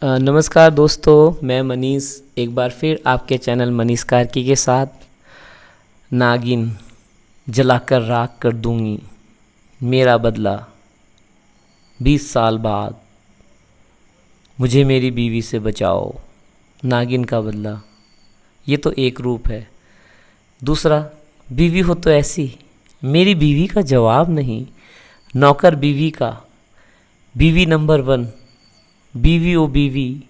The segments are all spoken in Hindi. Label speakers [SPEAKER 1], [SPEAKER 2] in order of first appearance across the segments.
[SPEAKER 1] नमस्कार दोस्तों, मैं मनीष एक बार फिर आपके चैनल मनीष कार्की के साथ नागिन जलाकर राख कर दूंगी मेरा बदला 20 साल बाद, मुझे मेरी बीवी से बचाओ। नागिन का बदला, ये तो एक रूप है। दूसरा, बीवी हो तो ऐसी, मेरी बीवी का जवाब नहीं। नौकर बीवी का, बीवी नंबर 1, बीवी ओ बीवी,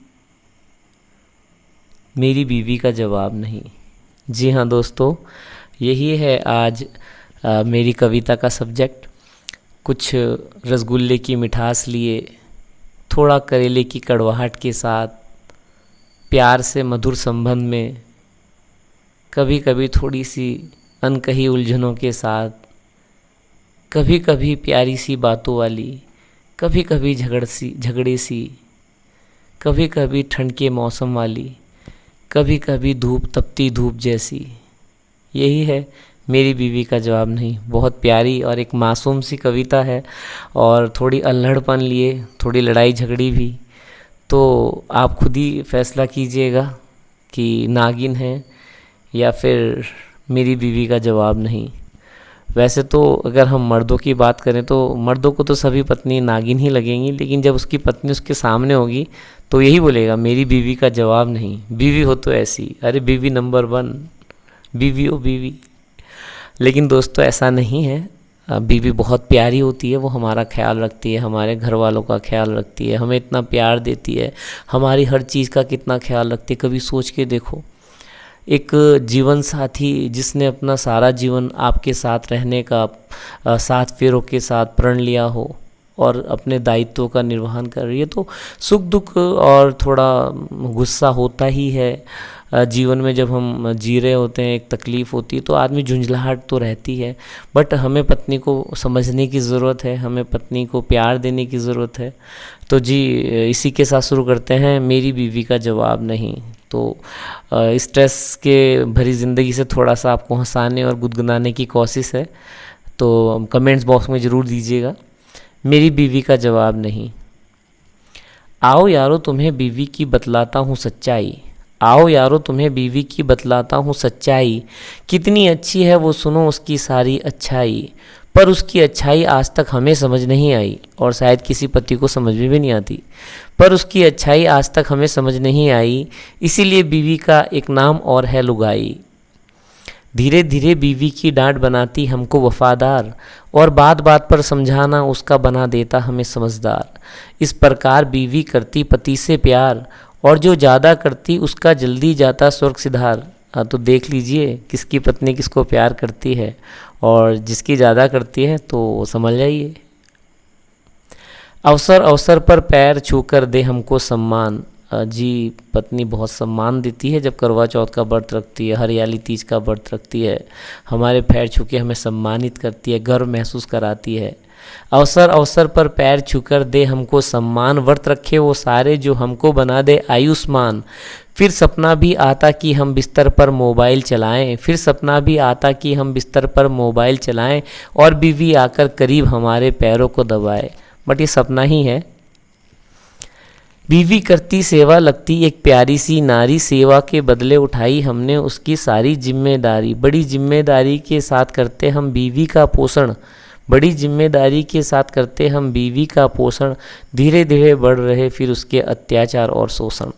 [SPEAKER 1] मेरी बीवी का जवाब नहीं। जी हाँ दोस्तों, यही है आज मेरी कविता का सब्जेक्ट। कुछ रसगुल्ले की मिठास लिए, थोड़ा करेले की कड़वाहट के साथ, प्यार से मधुर संबंध में, कभी कभी थोड़ी सी अनकही उलझनों के साथ, कभी कभी प्यारी सी बातों वाली, कभी कभी झगड़े सी, कभी कभी ठंड के मौसम वाली, कभी कभी धूप तपती धूप जैसी। यही है मेरी बीवी का जवाब नहीं। बहुत प्यारी और एक मासूम सी कविता है और थोड़ी अल्हड़पन लिए, थोड़ी लड़ाई झगड़ी भी। तो आप खुद ही फैसला कीजिएगा कि नागिन है या फिर मेरी बीवी का जवाब नहीं। वैसे तो अगर हम मर्दों की बात करें तो मर्दों को तो सभी पत्नी नागिन ही लगेंगी, लेकिन जब उसकी पत्नी उसके सामने होगी तो यही बोलेगा, मेरी बीवी का जवाब नहीं। बीवी हो तो ऐसी, अरे बीवी नंबर 1, बीवी ओ बीवी। लेकिन दोस्तों ऐसा नहीं है। बीवी बहुत प्यारी होती है, वो हमारा ख्याल रखती है, हमारे घर वालों का ख्याल रखती है, हमें इतना प्यार देती है, हमारी हर चीज़ का कितना ख्याल रखती है। कभी सोच के देखो, एक जीवन साथी जिसने अपना सारा जीवन आपके साथ रहने का 7 फेरों के साथ प्रण लिया हो और अपने दायित्वों का निर्वहन कर रही है, तो सुख दुख और थोड़ा गुस्सा होता ही है। जीवन में जब हम जी रहे होते हैं, एक तकलीफ़ होती है तो आदमी झुंझलाहट तो रहती है, बट हमें पत्नी को समझने की ज़रूरत है, हमें पत्नी को प्यार देने की ज़रूरत है। तो जी, इसी के साथ शुरू करते हैं, मेरी बीवी का जवाब नहीं। तो स्ट्रेस के भरी ज़िंदगी से थोड़ा सा आपको हंसाने और गुदगुदाने की कोशिश है, तो कमेंट्स बॉक्स में ज़रूर दीजिएगा, मेरी बीवी का जवाब नहीं। आओ यारो तुम्हें बीवी की बतलाता हूँ सच्चाई, आओ यारो तुम्हें बीवी की बतलाता हूँ सच्चाई, कितनी अच्छी है वो सुनो उसकी सारी अच्छाई। पर उसकी अच्छाई आज तक हमें समझ नहीं आई, और शायद किसी पति को समझ में भी नहीं आती। पर उसकी अच्छाई आज तक हमें समझ नहीं आई, इसीलिए बीवी का एक नाम और है लुगाई। धीरे धीरे बीवी की डांट बनाती हमको वफादार, और बात बात पर समझाना उसका बना देता हमें समझदार। इस प्रकार बीवी करती पति से प्यार, और जो ज़्यादा करती उसका जल्दी जाता स्वर्ग सिधार। तो देख लीजिए किसकी पत्नी किसको प्यार करती है, और जिसकी ज़्यादा करती है तो समझ जाइए। अवसर अवसर पर पैर छूकर दे हमको सम्मान। जी, पत्नी बहुत सम्मान देती है जब करवा चौथ का व्रत रखती है, हरियाली तीज का व्रत रखती है, हमारे पैर छू के हमें सम्मानित करती है, गर्व महसूस कराती है। अवसर अवसर पर पैर छूकर दे हमको सम्मान, व्रत रखे वो सारे जो हमको बना दे आयुष्मान। फिर सपना भी आता कि हम बिस्तर पर मोबाइल चलाएं, फिर सपना भी आता कि हम बिस्तर पर मोबाइल चलाएं, और बीवी आकर करीब हमारे पैरों को दबाए। बट ये सपना ही है। बीवी करती सेवा लगती एक प्यारी सी नारी, सेवा के बदले उठाई हमने उसकी सारी जिम्मेदारी। बड़ी जिम्मेदारी के साथ करते हम बीवी का पोषण, बड़ी जिम्मेदारी के साथ करते हम बीवी का पोषण। धीरे धीरे बढ़ रहे फिर उसके अत्याचार और शोषण।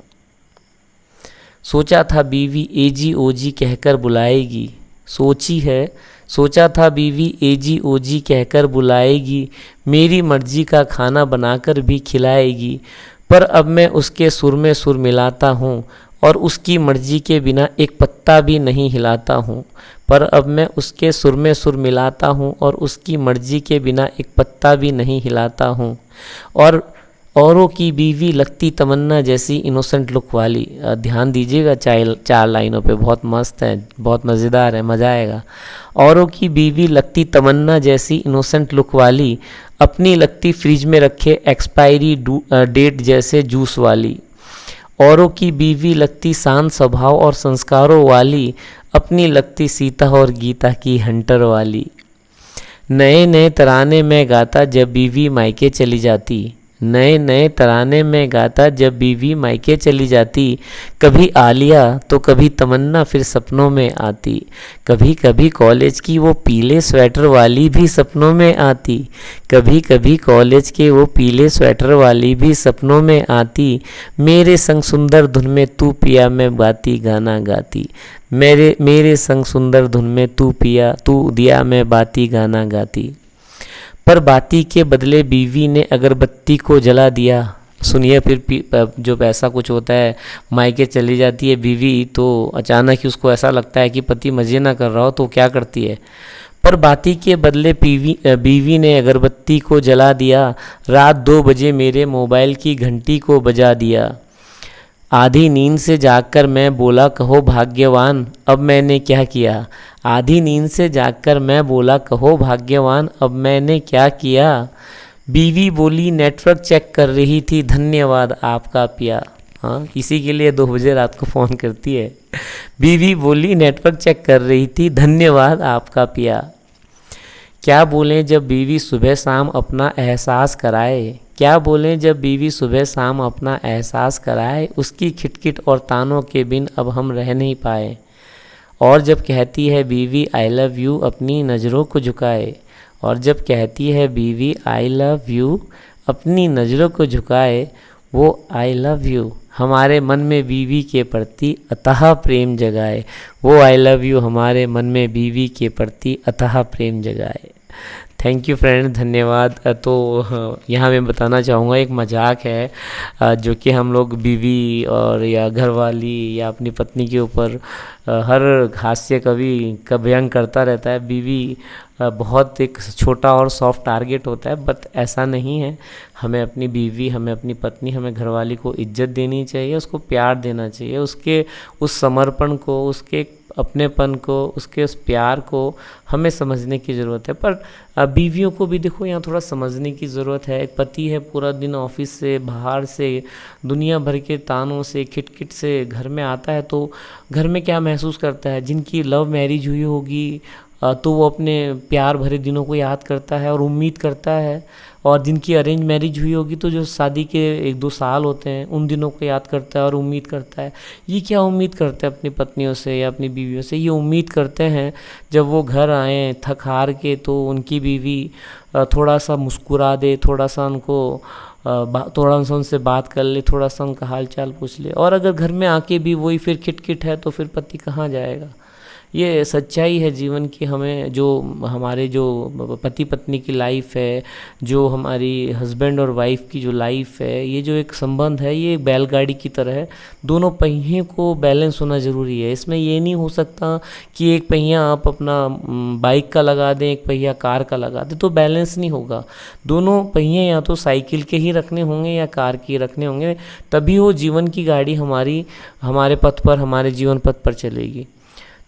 [SPEAKER 1] सोचा था बीवी एजी ओजी कहकर बुलाएगी, सोची है सोचा था बीवी एजी ओजी कहकर बुलाएगी, मेरी मर्जी का खाना बनाकर भी खिलाएगी। पर अब मैं उसके सुर में सुर मिलाता हूँ, और उसकी मर्जी के बिना एक पत्ता भी नहीं हिलाता हूँ। पर अब मैं उसके सुर में सुर मिलाता हूँ, और उसकी मर्जी के बिना एक पत्ता भी नहीं हिलाता हूँ। और औरों की बीवी लगती तमन्ना जैसी इनोसेंट लुक वाली। ध्यान दीजिएगा, 4 लाइनों पे बहुत मस्त है, बहुत मज़ेदार है, मज़ा आएगा। औरों की बीवी लगती तमन्ना जैसी इनोसेंट लुक वाली, अपनी लगती फ्रिज में रखे एक्सपायरी डेट जैसे जूस वाली। औरों की बीवी लगती शांत स्वभाव और संस्कारों वाली, अपनी लगती सीता और गीता की हंटर वाली। नए नए तराने में गाता जब बीवी मायके चली जाती, नए नए तराने में गाता जब बीवी मायके चली जाती। कभी आलिया तो कभी तमन्ना फिर सपनों में आती। कभी कभी कॉलेज की वो पीले स्वेटर वाली भी सपनों में आती। कभी कभी कॉलेज के वो पीले स्वेटर वाली भी सपनों में आती। मेरे संग सुंदर धुन में तू पिया मैं बाती गाना गाती। मेरे मेरे संग सुंदर धुन में तू पिया तू दिया मैं बाती गाना गाती। पर बाती के बदले बीवी ने अगरबत्ती को जला दिया। सुनिए फिर जो ऐसा कुछ होता है, मायके चली जाती है बीवी तो अचानक ही उसको ऐसा लगता है कि पति मज़े ना कर रहा हो तो क्या करती है। पर बाती के बदले बीवी ने अगरबत्ती को जला दिया। रात 2 बजे मेरे मोबाइल की घंटी को बजा दिया। आधी नींद से जागकर मैं बोला कहो भाग्यवान अब मैंने क्या किया। आधी नींद से जागकर मैं बोला कहो भाग्यवान अब मैंने क्या किया। बीवी बोली नेटवर्क चेक कर रही थी धन्यवाद आपका पिया। हाँ, इसी के लिए 2 बजे रात को फ़ोन करती है। बीवी बोली नेटवर्क चेक कर रही थी धन्यवाद आपका पिया। क्या बोलें जब बीवी सुबह शाम अपना एहसास कराए। क्या बोलें जब बीवी सुबह शाम अपना एहसास कराए। उसकी खिटखिट और तानों के बिन अब हम रह नहीं पाए। और जब कहती है बीवी आई लव यू अपनी नज़रों को झुकाए। और जब कहती है बीवी आई लव यू अपनी नज़रों को झुकाए। वो आई लव यू हमारे मन में बीवी के प्रति अथाह प्रेम जगाए। वो आई लव यू हमारे मन में बीवी के प्रति अथाह प्रेम जगाए। थैंक यू फ्रेंड, धन्यवाद। तो यहाँ मैं बताना चाहूँगा एक मजाक है जो कि हम लोग बीवी और या घरवाली या अपनी पत्नी के ऊपर हर हास्य का व्यंग करता रहता है। बीवी बहुत एक छोटा और सॉफ्ट टारगेट होता है, बट ऐसा नहीं है। हमें अपनी बीवी, हमें अपनी पत्नी, हमें घरवाली को इज्जत देनी चाहिए, उसको प्यार देना चाहिए, उसके उस समर्पण को, उसके अपनेपन को, उसके उस प्यार को हमें समझने की ज़रूरत है। पर बीवियों को भी देखो यहाँ थोड़ा समझने की ज़रूरत है। एक पति है पूरा दिन ऑफिस से, बाहर से, दुनिया भर के तानों से, खिटखिट से घर में आता है तो घर में क्या महसूस करता है। जिनकी लव मैरिज हुई होगी तो वो अपने प्यार भरे दिनों को याद करता है और उम्मीद करता है। और जिनकी अरेंज मैरिज हुई होगी तो जो शादी के 1-2 साल होते हैं उन दिनों को याद करता है और उम्मीद करता है। ये क्या उम्मीद करते हैं अपनी पत्नियों से या अपनी बीवियों से? ये उम्मीद करते हैं जब वो घर आएँ थक हार के तो उनकी बीवी थोड़ा सा मुस्कुरा दे, थोड़ा सा उनसे बात कर ले, थोड़ा सा उनका हाल चाल पूछ ले। और अगर घर में आके भी वही फिर खिटखिट है तो फिर पति कहाँ जाएगा? ये सच्चाई है जीवन की। हमें जो हमारे जो पति पत्नी की लाइफ है, जो हमारी हस्बैंड और वाइफ की जो लाइफ है, ये जो एक संबंध है ये बैलगाड़ी की तरह है। दोनों पहिए को बैलेंस होना ज़रूरी है। इसमें ये नहीं हो सकता कि एक पहिया आप अपना बाइक का लगा दें, एक पहिया कार का लगा दें, तो बैलेंस नहीं होगा। दोनों पहिए या तो साइकिल के ही रखने होंगे या कार के रखने होंगे, तभी वो जीवन की गाड़ी हमारे पथ पर, हमारे जीवन पथ पर चलेगी।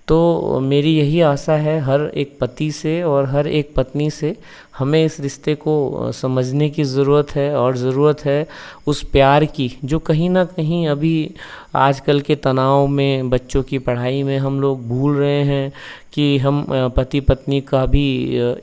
[SPEAKER 1] तो मेरी यही आशा है हर एक पति से और हर एक पत्नी से, हमें इस रिश्ते को समझने की ज़रूरत है। और ज़रूरत है उस प्यार की जो कहीं ना कहीं अभी आजकल के तनाव में, बच्चों की पढ़ाई में हम लोग भूल रहे हैं कि हम पति पत्नी का भी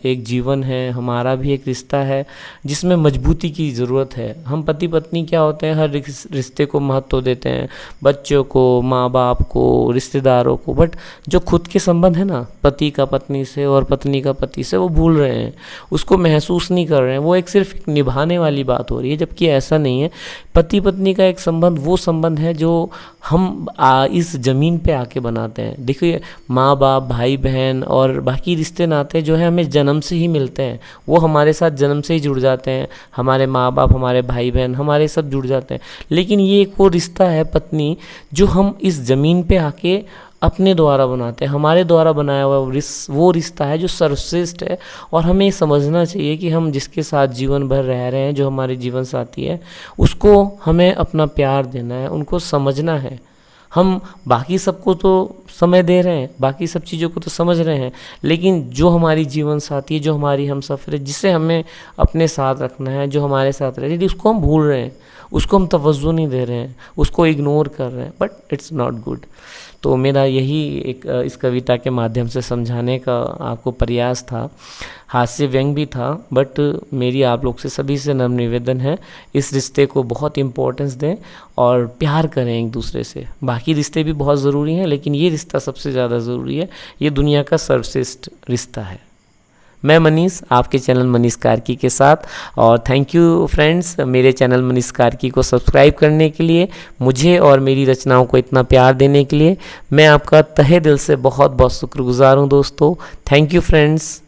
[SPEAKER 1] एक जीवन है, हमारा भी एक रिश्ता है जिसमें मजबूती की ज़रूरत है। हम पति पत्नी क्या होते हैं, हर रिश्ते को महत्व देते हैं, बच्चों को, माँ बाप को, रिश्तेदारों को, बट जो खुद के संबंध है ना, पति का पत्नी से और पत्नी का पति से, वो भूल रहे हैं, उसको महसूस नहीं कर रहे हैं। वो एक सिर्फ एक निभाने वाली बात हो रही है, जबकि ऐसा नहीं है। पति पत्नी का एक संबंध वो संबंध है जो हम इस ज़मीन पे आके बनाते हैं। देखिए, माँ बाप, भाई बहन और बाकी रिश्ते नाते जो है हमें जन्म से ही मिलते हैं, वो हमारे साथ जन्म से ही जुड़ जाते हैं। हमारे माँ बाप, हमारे भाई बहन, हमारे सब जुड़ जाते हैं। लेकिन ये एक वो रिश्ता है पत्नी जो हम इस ज़मीन पे आके अपने द्वारा बनाते हैं। हमारे द्वारा बनाया हुआ वो रिश्ता है जो सर्वश्रेष्ठ है। और हमें ये समझना चाहिए कि हम जिसके साथ जीवन भर रह रहे हैं, जो हमारे जीवन साथी है, उसको हमें अपना प्यार देना है, उनको समझना है। हम बाकी सबको तो समय दे रहे हैं, बाकी सब चीज़ों को तो समझ रहे हैं, लेकिन जो हमारी जीवन साथी है, जो हमारी हमसफ़र है, जिसे हमें अपने साथ रखना है, जो हमारे साथ रहे, उसको हम भूल रहे हैं। उसको हम तवज्जो नहीं दे रहे हैं, उसको इग्नोर कर रहे हैं, बट इट्स नॉट गुड। तो मेरा यही एक इस कविता के माध्यम से समझाने का आपको प्रयास था। हास्य व्यंग भी था, बट मेरी आप लोग से सभी से नम्र निवेदन है, इस रिश्ते को बहुत इम्पोर्टेंस दें और प्यार करें एक दूसरे से। बाकी रिश्ते भी बहुत ज़रूरी हैं, लेकिन ये रिश्ता सबसे ज़्यादा ज़रूरी है, ये दुनिया का सर्वश्रेष्ठ रिश्ता है। मैं मनीष, आपके चैनल मनीष कार्की के साथ, और थैंक यू फ्रेंड्स मेरे चैनल मनीष कार्की को सब्सक्राइब करने के लिए, मुझे और मेरी रचनाओं को इतना प्यार देने के लिए। मैं आपका तहे दिल से बहुत बहुत शुक्रगुजार हूँ दोस्तों। Thank you friends.